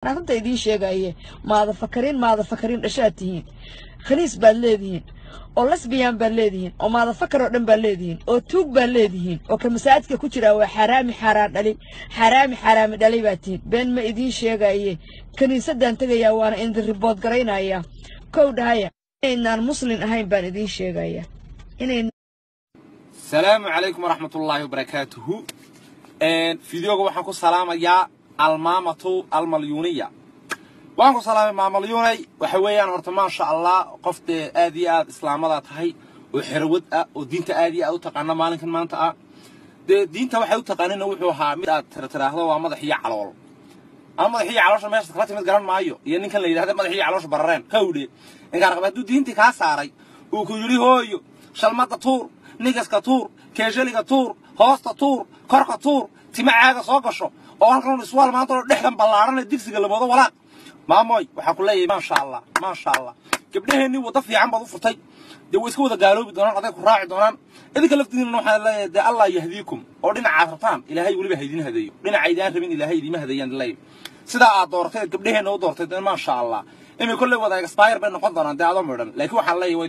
أنا كنت يدين شيء جاية ماذا فكرين أشاتين خنيس بلدين أو لسبيان بلدين أو ماذا فكروا دم بلدين أو توب بلدين أو كمساعدك كتير وحرامي حرام دلي باتين بين ما يدين شيء جاية كنيسة أنت جاية وأنا إن الرباط قرينا هيا كود هيا إن المسلمين هاي بين يدين شيء جاية إن السلام عليكم ورحمة الله وبركاته. فيديوغا waxaan ku salaamayaa almaamatu almalyuniya waxaan ku salaamay maamalyunay waxa weeyaan horta ma sha Allah qofte aad iyo aad islaamada tahay oo xirwad ah oo diinta aad iyo aad u taqaan maalinkan maanta ah diinta waxay u taqaanina wuxuu ahaa mid aad tiraahdo waa madaxiya calool ama madaxiya caloosha meesha kala timid garan maayo iyo ninkan la yiraahdo madaxiya caloosha barareen kawdhe inkaan qabadu diintii ka saaray uu ku yiri hooyo shalmada tuur nigaska tuur keejaliga tuur hoosta tuur korka tuur timacaaga soo gasho oo halkan iswaal maanta oo dhexdan ballaaran digsiga labada walaaq maamoy waxa ku leeyahay ma sha Allah gabdhaheeni wada fiican baad u furtay way iska wada gaaloobi doonaan aday ku raaci doonaan idinka laftiina waxa leeyahay Allah yahdiikum oo dhinaca rabtaan ilaahay waliba haydin hadeeyo dhinaca idaan rabin ilaahay idima hadeeyaan leeyahay sida aad doortay gabdhaheena u doortay ma sha Allah inay kulli wada expire bay noqon doonaan daado midhan laakiin waxa leeyahay